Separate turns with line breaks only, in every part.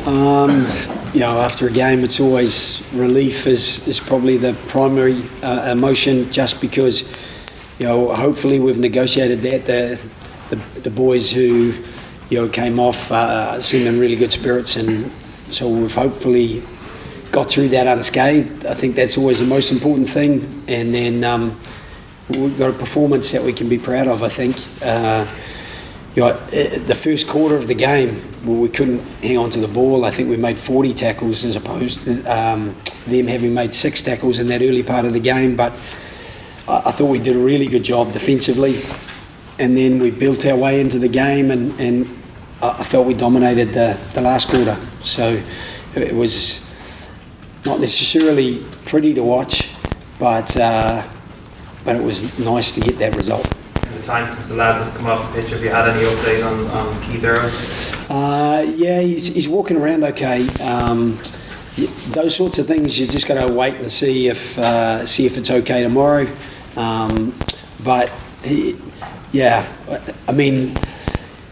After a game, it's always relief is probably the primary emotion, just because, hopefully we've negotiated that. The boys who, came off seem in really good spirits, and so we've hopefully got through that unscathed. I think that's always the most important thing, and then we've got a performance that we can be proud of, I think. The first quarter of the game, we couldn't hang on to the ball. I think we made 40 tackles as opposed to them having made 6 tackles in that early part of the game. But I thought we did a really good job defensively, and then we built our way into the game, and I felt we dominated the last quarter. So it was not necessarily pretty to watch, but it was nice to get that result.
The time since the lads have come off the pitch, have you had any update on Keith Earls?
He's walking around okay. Those sorts of things, you just got to wait and see if it's okay tomorrow. But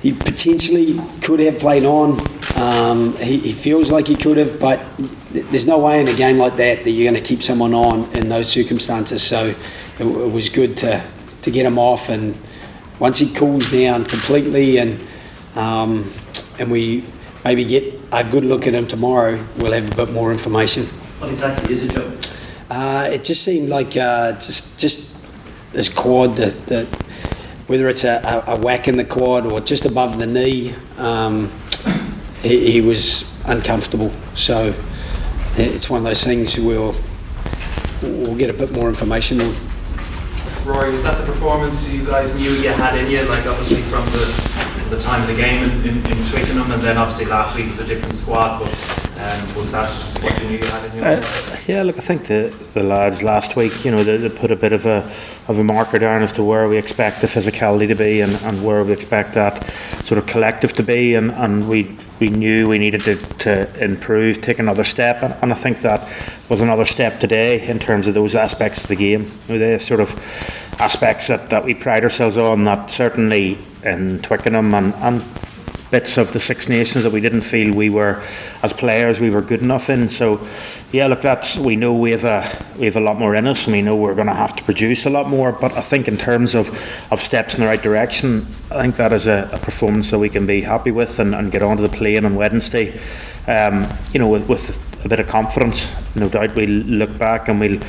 he potentially could have played on. He feels like he could have, but there's no way in a game like that you're going to keep someone on in those circumstances. So it was good to get him off, and once he cools down completely and we maybe get a good look at him tomorrow, we'll have a bit more information.
What exactly is it, Joe?
It just seemed like just this quad, whether it's a whack in the quad or just above the knee, he was uncomfortable. So it's one of those things we'll get a bit more information on.
Rory, was that the performance you guys knew you had in you, like obviously from the time of the game in Twickenham, and then obviously last week was a different squad, but was that what you knew you had in you?
I think the lads last week, they put a bit of a marker down as to where we expect the physicality to be and where we expect that sort of collective to be, and we knew we needed to improve, take another step, and I think that was another step today in terms of those aspects of the game. The sort of aspects that we pride ourselves on, that certainly in Twickenham and bits of the Six Nations that we didn't feel we were, as players, we were good enough in. So we know we have a lot more in us, and we know we're going to have to produce a lot more, but I think in terms of steps in the right direction, I think that is a performance that we can be happy with and get onto the plane on Wednesday with a bit of confidence. No doubt we'll look back and we'll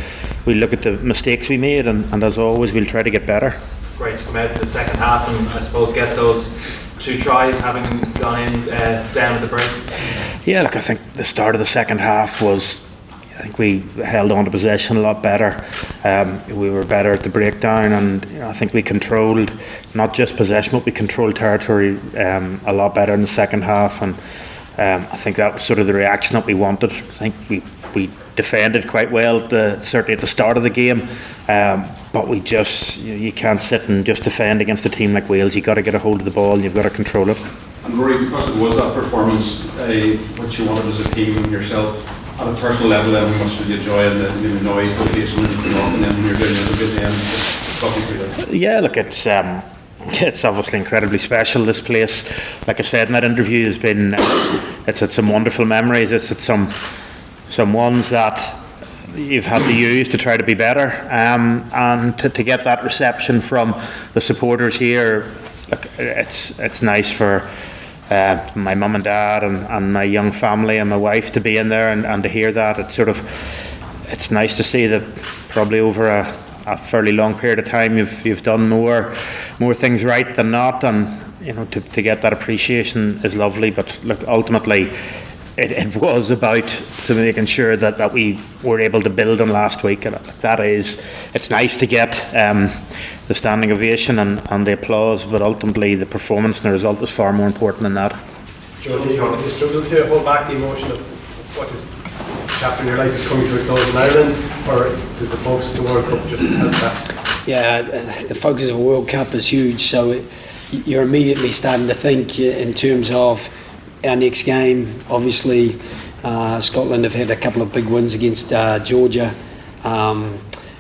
look at the mistakes we made, and as always we'll try to get better.
Great to come out in the second half and I suppose get those 2 tries having gone in down at the break.
I think the start of the second half was, I think we held on to possession a lot better. We were better at the breakdown, and I think we controlled not just possession, but we controlled territory a lot better in the second half, and I think that was sort of the reaction that we wanted. I think we defended quite well, certainly at the start of the game, but we just, you can't sit and just defend against a team like Wales. You've got to get a hold of the ball and you've got to control it.
And Rory, because it was that performance, what you wanted as a team and yourself, at a personal level, then how much did you enjoy the noise, location, and then when you're doing it a good end? Talk me through that.
It's obviously incredibly special, this place. Like I said in that interview, it's had some wonderful memories. It's had some ones that you've had to use to try to be better, and to get that reception from the supporters here, it's nice for my mum and dad and my young family and my wife to be in there and to hear that. It's nice to see that probably over a fairly long period of time you've done more things right than not, and to get that appreciation is lovely. But look, ultimately it was about to making sure that we were able to build on last week, and it's nice to get the standing ovation and the applause, but ultimately the performance and the result is far more important than that.
Joe, did you struggle to hold back the emotion of what this chapter in your life is coming to a close in Ireland, or does the focus of the World Cup just help that?
Yeah, the focus of the World Cup is huge, so you're immediately starting to think in terms of our next game. Obviously, Scotland have had a couple of big wins against Georgia.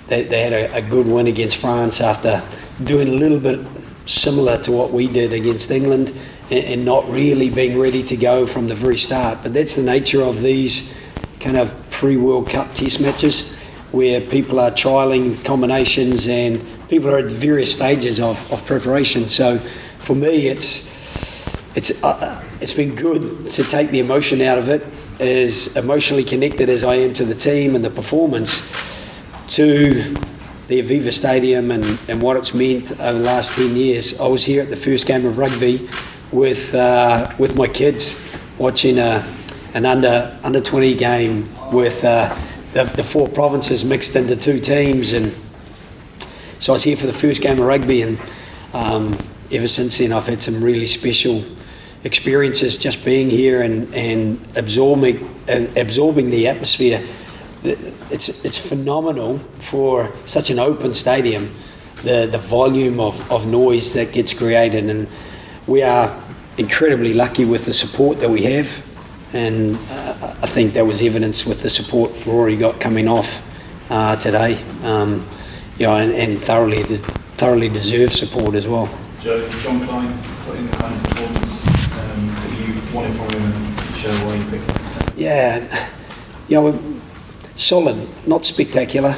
They had a good win against France after doing a little bit similar to what we did against England. and not really being ready to go from the very start. But that's the nature of these kind of pre-World Cup test matches, where people are trialling combinations and people are at various stages of preparation. So for me, it's been good to take the emotion out of it, as emotionally connected as I am to the team and the performance, to the Aviva Stadium and what it's meant over the last 10 years. I was here at the first game of rugby with my kids, watching an under 20 game with the 4 provinces mixed into 2 teams, and so I was here for the first game of rugby, and ever since then I've had some really special experiences just being here and absorbing the atmosphere. It's phenomenal for such an open stadium, the volume of noise that gets created, and we are incredibly lucky with the support that we have, and I think that was evidence with the support Rory got coming off today, and thoroughly deserved support as well.
John Klein put in the kind of performance that you wanted from him, and show why you picked up.
Yeah, solid, not spectacular,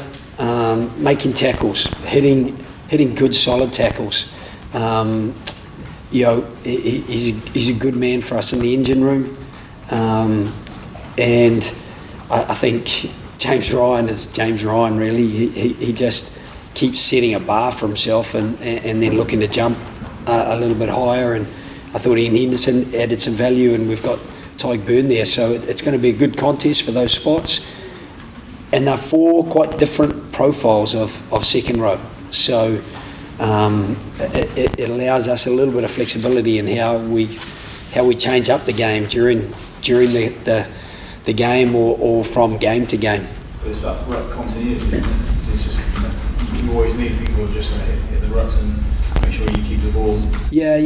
making tackles, hitting good solid tackles. He's a good man for us in the engine room, and I think James Ryan is James Ryan really. He just keeps setting a bar for himself and then looking to jump a little bit higher, and I thought Ian Henderson added some value, and we've got Tyke Byrne there, so it's going to be a good contest for those spots. And they're 4 quite different profiles of second row, so it allows us a little bit of flexibility in how we change up the game during the game or from game to game.
But it's that ruck continuity, isn't it? It's just, you always need people who are just going to hit the rucks and make sure you keep the ball. Yeah,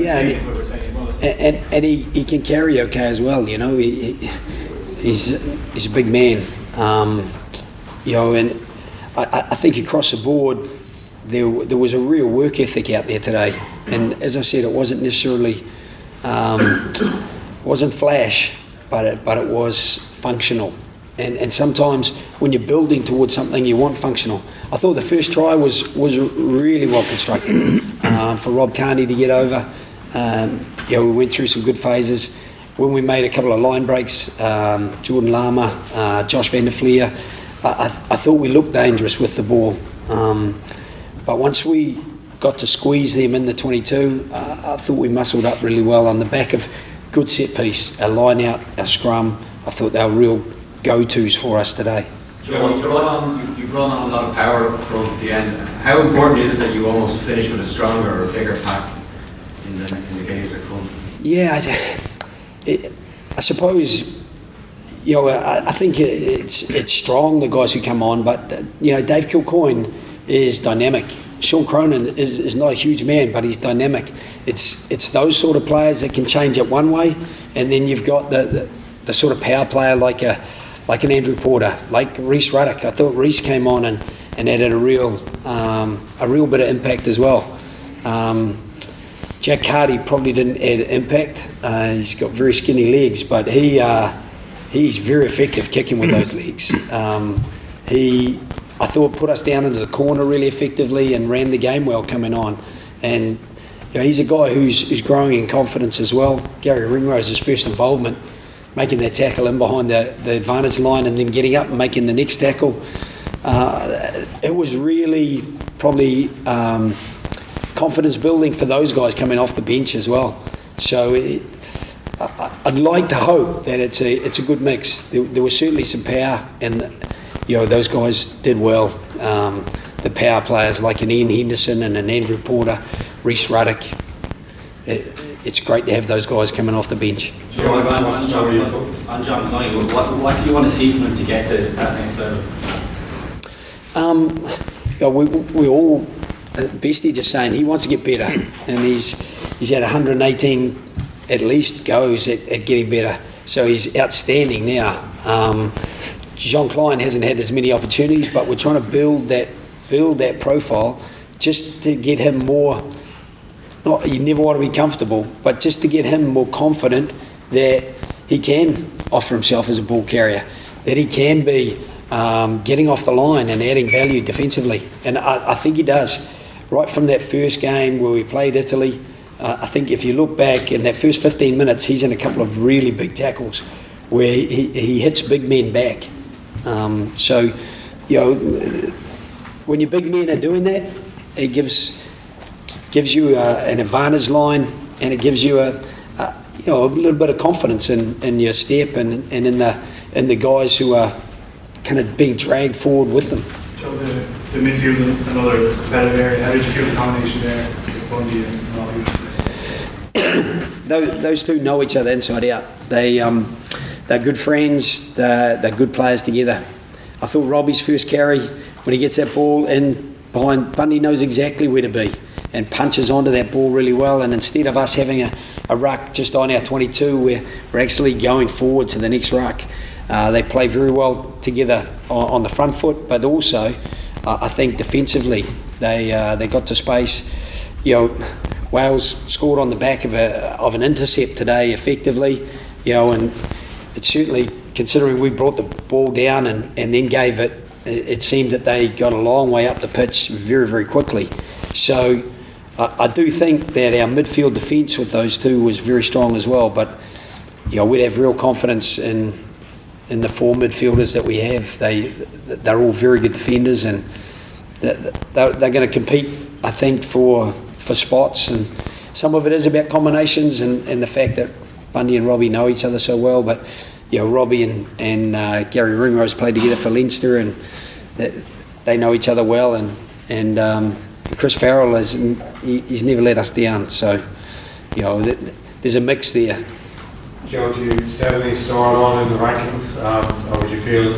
and he can carry okay as well. He's a big man. And I think across the board there was a real work ethic out there today, and as I said, it wasn't necessarily wasn't flash, but it was functional, and sometimes when you're building towards something you want functional. I thought the first try was really well constructed for Rob Carney to get over. We went through some good phases when we made a couple of line breaks. Jordan Lama, Josh van der Fleer, I thought we looked dangerous with the ball, but once we got to squeeze them in the 22, I thought we muscled up really well on the back of good set piece, our line out, our scrum. I thought they were real go-tos for us today.
Joe, you brought on a lot of power up front at the end. How important is it that you almost finish with a stronger or bigger pack in the games that come?
Yeah, I suppose, I think it's strong, the guys who come on, but Dave Kilcoyne is dynamic. Sean Cronin is not a huge man, but he's dynamic. It's those sort of players that can change it one way, and then you've got the sort of power player like an Andrew Porter, like Rhys Ruddock. I thought Rhys came on and added a real bit of impact as well. Jack Hardy probably didn't add impact. He's got very skinny legs, but he's very effective kicking with those legs. I thought put us down into the corner really effectively and ran the game well coming on. And he's a guy who's growing in confidence as well. Gary Ringrose's first involvement, making that tackle in behind the advantage line and then getting up and making the next tackle. It was really probably confidence building for those guys coming off the bench as well. So I'd like to hope that it's a good mix. There was certainly some power, and those guys did well. The power players like an Ian Henderson and an Andrew Porter, Rhys Ruddock. It's great to have those guys coming off the bench.
John Klein, what do you want to see from him to get to that next level?
We all, Bestie just saying he wants to get better, and he's had 118 at least goes at getting better, so he's outstanding now. John Klein hasn't had as many opportunities, but we're trying to build that profile just to get him more you never want to be comfortable, but just to get him more confident that he can offer himself as a ball carrier, that he can be getting off the line and adding value defensively. And I think he does. Right from that first game where we played Italy, I think if you look back in that first 15 minutes, he's in a couple of really big tackles where he hits big men back. So, when your big men are doing that, it gives you an advantage line, and it gives you a little bit of confidence in your step and in the guys who are kind of being dragged forward with them.
Joe, the midfield is another competitive area. How did you feel the combination there with Bundy and Robbie?
Those two know each other inside out. They're good friends. They're good players together. I thought Robbie's first carry, when he gets that ball in behind, Bundy knows exactly where to be and punches onto that ball really well. And instead of us having a ruck just on our 22, we're actually going forward to the next ruck. They play very well together on the front foot, but also I think defensively they got to space. Wales scored on the back of an intercept today effectively, and it's certainly, considering we brought the ball down and then gave it seemed that they got a long way up the pitch very, very quickly. So I do think that our midfield defence with those two was very strong as well, but we'd have real confidence in the four midfielders that we have. They're all very good defenders, and they're going to compete, I think, for spots, and some of it is about combinations and the fact that Bundy and Robbie know each other so well. But Robbie and Gary Ringrose played together for Leinster, and they know each other well, and Chris Farrell he's never let us down. So there's a mix there.
Joe, do you set any store on in the rankings, or would you feel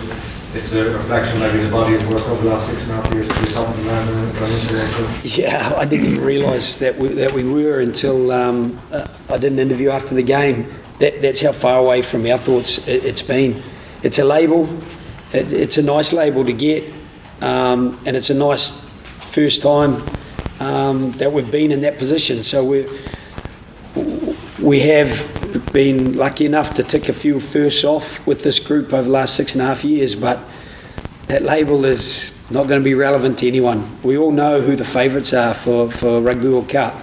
it's a reflection, maybe the body of work over the last 6.5 years to do something around the
Yeah, I didn't even realise that we were until I did an interview after the game. That's how far away from our thoughts it's been. It's a label. It's a nice label to get, and it's a nice first time that we've been in that position. So we have been lucky enough to tick a few firsts off with this group over the last 6.5 years, but that label is not going to be relevant to anyone. We all know who the favourites are for Rugby World Cup,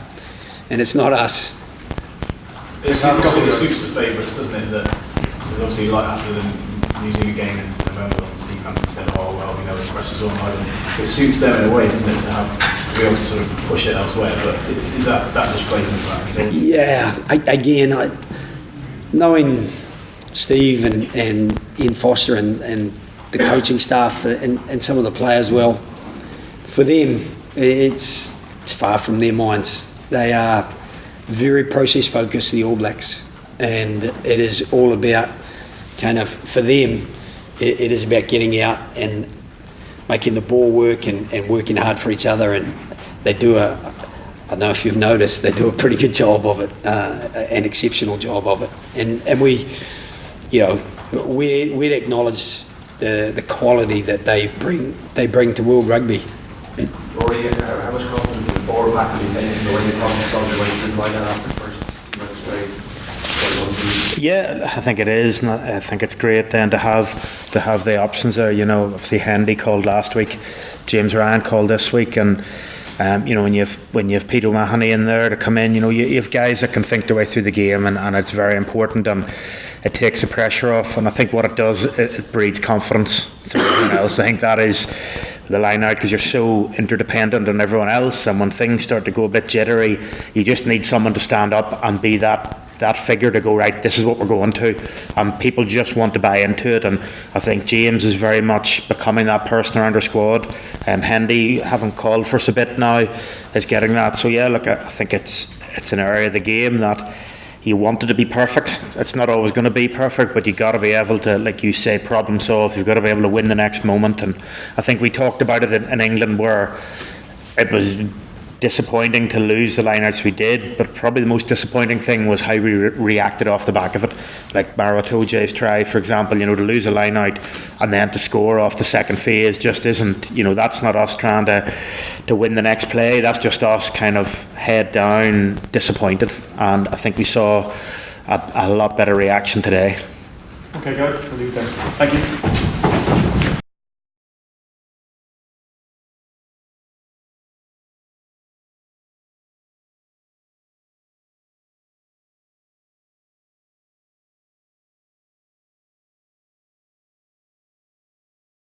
and it's not us.
It suits the favourites, doesn't it? Because obviously, like after them losing a game in November, obviously Fancy said, "Oh well, we know the pressure's on Ireland." It suits them in a way, doesn't it, to be able to sort of push it elsewhere? But is that just plays in the back?
Yeah, again, knowing Steve and Ian Foster and the coaching staff and some of the players, well, for them, it's far from their minds. They are very process focused, the All Blacks, and it is all about kind of, for them, it is about getting out and making the ball work and working hard for each other, and they do I don't know if you've noticed, they do a pretty good job of it, an exceptional job of it, and we'd acknowledge the quality that they bring to World Rugby.
Rory, how much confidence is the forward pack in the way you found your way through right after the first
Yeah, I think it is, and I think it's great then to have the options there. Obviously Hendy called last week, James Ryan called this week, and when you have Pete O'Mahony in there to come in, you have guys that can think their way through the game, and it's very important, and it takes the pressure off. And I think what it does, it breeds confidence through everything else. I think that is the line out, because you're so interdependent on everyone else, and when things start to go a bit jittery, you just need someone to stand up and be that figure to go, right, this is what we're going to, and people just want to buy into it. And I think James is very much becoming that person around our squad. Hendy, having called for us a bit now, is getting that. So yeah, look, I think it's an area of the game that you want it to be perfect. It's not always going to be perfect, but you've got to be able to, like you say, problem solve. You've got to be able to win the next moment. And I think we talked about it in England, where it was disappointing to lose the lineouts we did, but probably the most disappointing thing was how we reacted off the back of it. Like Maratoje's try, for example, to lose a lineout and then to score off the second phase just isn't, that's not us trying to win the next play. That's just us kind of head down, disappointed. And I think we saw a lot better reaction today.
Okay, guys, we'll leave it there. Thank you.